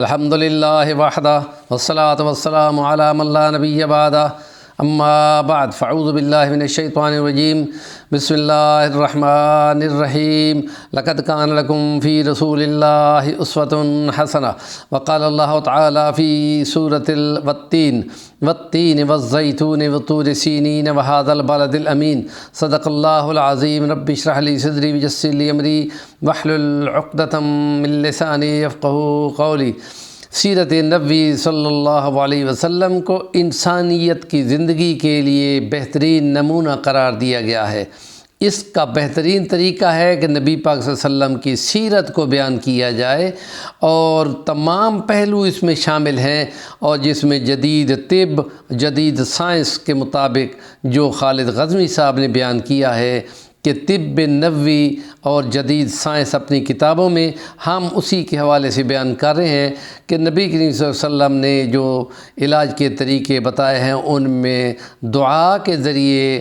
الحمدللہ وحدہ والصلاة والسلام علی من لا نبی بعدہ اما بعد فاعوذ باللہ من الشیطان الرجیم بسم اللہ الرحمن الرحیم لقد کان لکم فی رسول اللہ اسوۃ حسنہ وقال اللہ تعالی فی سورۃ والتین والزیتون وطور سینین وہذا البلد الامین صدق اللہ العظیم رب اشرح لی صدری ویسر لی امری واحلل عقدۃ من لسانی یفقہوا قولی۔ سیرت نبوی صلی اللہ علیہ وسلم کو انسانیت کی زندگی کے لیے بہترین نمونہ قرار دیا گیا ہے۔ اس کا بہترین طریقہ ہے کہ نبی پاک صلی اللہ علیہ وسلم کی سیرت کو بیان کیا جائے، اور تمام پہلو اس میں شامل ہیں، اور جس میں جدید طب، جدید سائنس کے مطابق جو خالد غزنوی صاحب نے بیان کیا ہے کہ طب نبوی اور جدید سائنس اپنی کتابوں میں ہم اسی کے حوالے سے بیان کر رہے ہیں کہ نبی کریم صلی اللہ علیہ وسلم نے جو علاج کے طریقے بتائے ہیں ان میں دعا کے ذریعے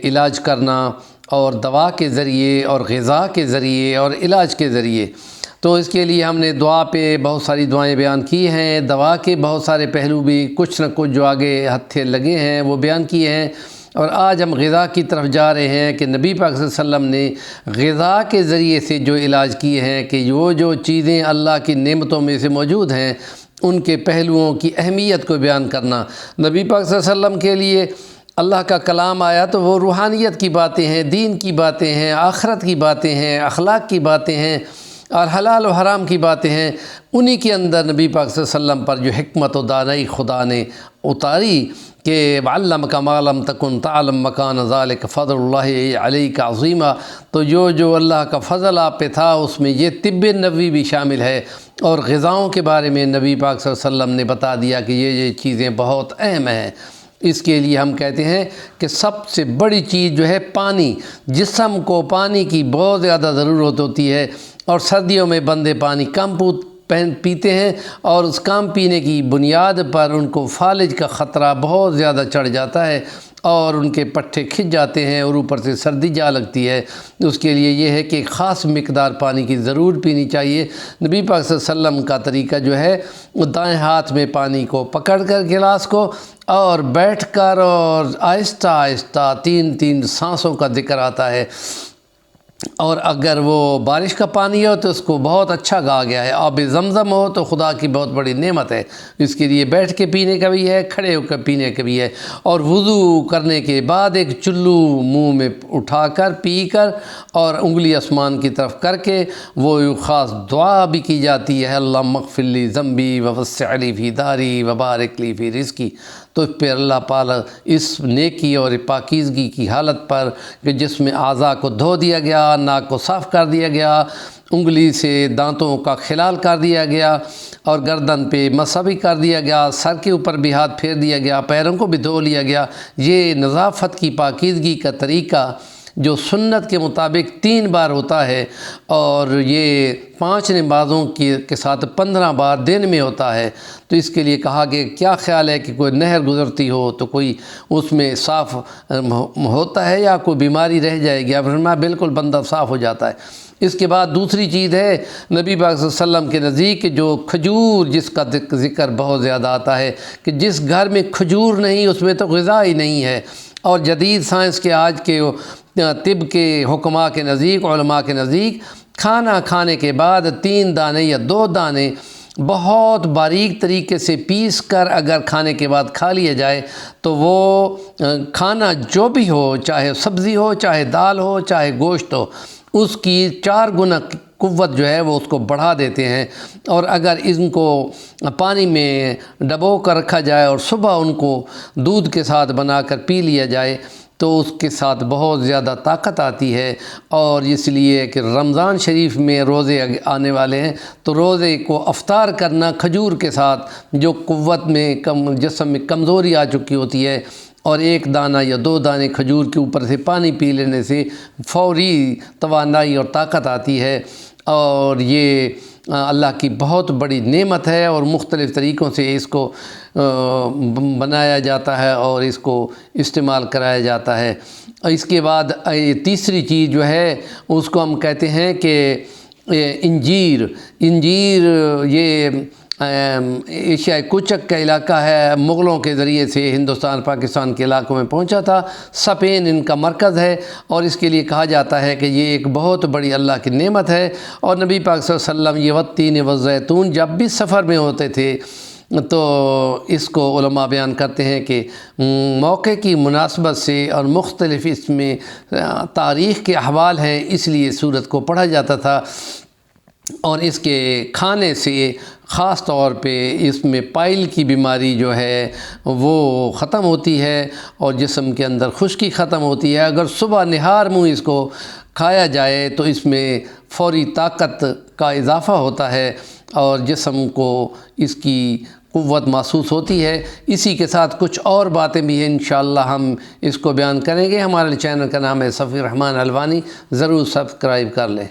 علاج کرنا، اور دوا کے ذریعے، اور غذا کے ذریعے، اور علاج کے ذریعے۔ تو اس کے لیے ہم نے دعا پہ بہت ساری دعائیں بیان کی ہیں، دوا کے بہت سارے پہلو بھی کچھ نہ کچھ جو آگے ہتھے لگے ہیں وہ بیان کیے ہیں، اور آج ہم غذا کی طرف جا رہے ہیں کہ نبی پاک صلی اللہ علیہ وسلم نے غذا کے ذریعے سے جو علاج کیے ہیں، کہ وہ جو چیزیں اللہ کی نعمتوں میں سے موجود ہیں ان کے پہلوؤں کی اہمیت کو بیان کرنا۔ نبی پاک صلی اللہ علیہ وسلم کے لیے اللہ کا کلام آیا تو وہ روحانیت کی باتیں ہیں، دین کی باتیں ہیں، آخرت کی باتیں ہیں، اخلاق کی باتیں ہیں، اور حلال و حرام کی باتیں ہیں۔ انہی کے اندر نبی پاک صلی اللہ علیہ وسلم پر جو حکمت و دانائی خدا نے اتاری کہ وعلمک ما لم تکن تعلم مکان ذالک فضل اللہ علیک عظیمہ، تو جو اللہ کا فضل آپ پہ تھا اس میں یہ طب نبوی بھی شامل ہے، اور غذاؤں کے بارے میں نبی پاک صلی اللہ علیہ وسلم نے بتا دیا کہ یہ چیزیں بہت اہم ہیں۔ اس کے لیے ہم کہتے ہیں کہ سب سے بڑی چیز جو ہے پانی، جسم کو پانی کی بہت زیادہ ضرورت ہوتی ہے، اور سردیوں میں بندے پانی کم پیتے ہیں، اور اس کم پینے کی بنیاد پر ان کو فالج کا خطرہ بہت زیادہ چڑھ جاتا ہے، اور ان کے پٹھے کھچ جاتے ہیں، اور اوپر سے سردی جا لگتی ہے۔ اس کے لیے یہ ہے کہ خاص مقدار پانی کی ضرور پینی چاہیے۔ نبی پاک صلی اللہ علیہ وسلم کا طریقہ جو ہے وہ دائیں ہاتھ میں پانی کو پکڑ کر گلاس کو، اور بیٹھ کر اور آہستہ آہستہ تین تین سانسوں کا ذکر آتا ہے، اور اگر وہ بارش کا پانی ہو تو اس کو بہت اچھا کہا گیا ہے، آب زمزم ہو تو خدا کی بہت بڑی نعمت ہے، اس کے لیے بیٹھ کے پینے کا بھی ہے، کھڑے ہو کر پینے کا بھی ہے، اور وضو کرنے کے بعد ایک چلو منہ میں اٹھا کر پی کر، اور انگلی آسمان کی طرف کر کے وہ خاص دعا بھی کی جاتی ہے، اللہم اغفر لی ذنبی ووسع لی فی داری وبارک لی فی رزقی۔ تو اس پہ اللہ پاک اس نیکی اور پاکیزگی کی حالت پر کہ جس میں اعضاء کو دھو دیا گیا، ناک کو صاف کر دیا گیا، انگلی سے دانتوں کا خلال کر دیا گیا، اور گردن پہ مسح بھی کر دیا گیا، سر کے اوپر بھی ہاتھ پھیر دیا گیا، پیروں کو بھی دھو لیا گیا، یہ نظافت کی پاکیزگی کا طریقہ جو سنت کے مطابق 3 بار ہوتا ہے، اور یہ 5 نمازوں کے ساتھ 15 بار دن میں ہوتا ہے۔ تو اس کے لیے کہا کہ کیا خیال ہے کہ کوئی نہر گزرتی ہو تو کوئی اس میں صاف ہوتا ہے یا کوئی بیماری رہ جائے گی؟ فرمایا بالکل بندہ صاف ہو جاتا ہے۔ اس کے بعد دوسری چیز ہے نبی پاک صلی اللہ علیہ وسلم کے نزدیک جو کھجور، جس کا ذکر بہت زیادہ آتا ہے کہ جس گھر میں کھجور نہیں اس میں تو غذا ہی نہیں ہے، اور جدید سائنس کے آج کے طب کے حکماء کے نزدیک، علماء کے نزدیک، کھانا کھانے کے بعد 3 دانے یا 2 دانے بہت باریک طریقے سے پیس کر اگر کھانے کے بعد کھا لیا جائے تو وہ کھانا جو بھی ہو، چاہے سبزی ہو، چاہے دال ہو، چاہے گوشت ہو، اس کی 4 گنا قوت جو ہے وہ اس کو بڑھا دیتے ہیں۔ اور اگر ان کو پانی میں ڈبو کر رکھا جائے اور صبح ان کو دودھ کے ساتھ بنا کر پی لیا جائے تو اس کے ساتھ بہت زیادہ طاقت آتی ہے۔ اور اس لیے کہ رمضان شریف میں روزے آنے والے ہیں، تو روزے کو افطار کرنا کھجور کے ساتھ، جو قوت میں جسم میں کمزوری آ چکی ہوتی ہے، اور 1 دانہ یا 2 دانے کھجور کے اوپر سے پانی پی لینے سے فوری توانائی اور طاقت آتی ہے، اور یہ اللہ کی بہت بڑی نعمت ہے، اور مختلف طریقوں سے اس کو بنایا جاتا ہے اور اس کو استعمال کرایا جاتا ہے۔ اور اس کے بعد تیسری چیز جو ہے اس کو ہم کہتے ہیں کہ انجیر یہ ایشیائے کوچک کا علاقہ ہے، مغلوں کے ذریعے سے ہندوستان پاکستان کے علاقوں میں پہنچا تھا۔ اسپین ان کا مرکز ہے، اور اس کے لیے کہا جاتا ہے کہ یہ ایک بہت بڑی اللہ کی نعمت ہے۔ اور نبی پاک صلی اللہ علیہ وسلم یہ والتین والزیتون جب بھی سفر میں ہوتے تھے تو اس کو علماء بیان کرتے ہیں کہ موقع کی مناسبت سے اور مختلف اس میں تاریخ کے احوال ہیں، اس لیے سورت کو پڑھا جاتا تھا۔ اور اس کے کھانے سے خاص طور پہ اس میں پائل کی بیماری جو ہے وہ ختم ہوتی ہے، اور جسم کے اندر خشکی ختم ہوتی ہے۔ اگر صبح نہار منہ اس کو کھایا جائے تو اس میں فوری طاقت کا اضافہ ہوتا ہے، اور جسم کو اس کی قوت محسوس ہوتی ہے۔ اسی کے ساتھ کچھ اور باتیں بھی ہیں، انشاءاللہ ہم اس کو بیان کریں گے۔ ہمارے چینل کا نام ہے صفی الرحمن الوانی، ضرور سبسکرائب کر لیں۔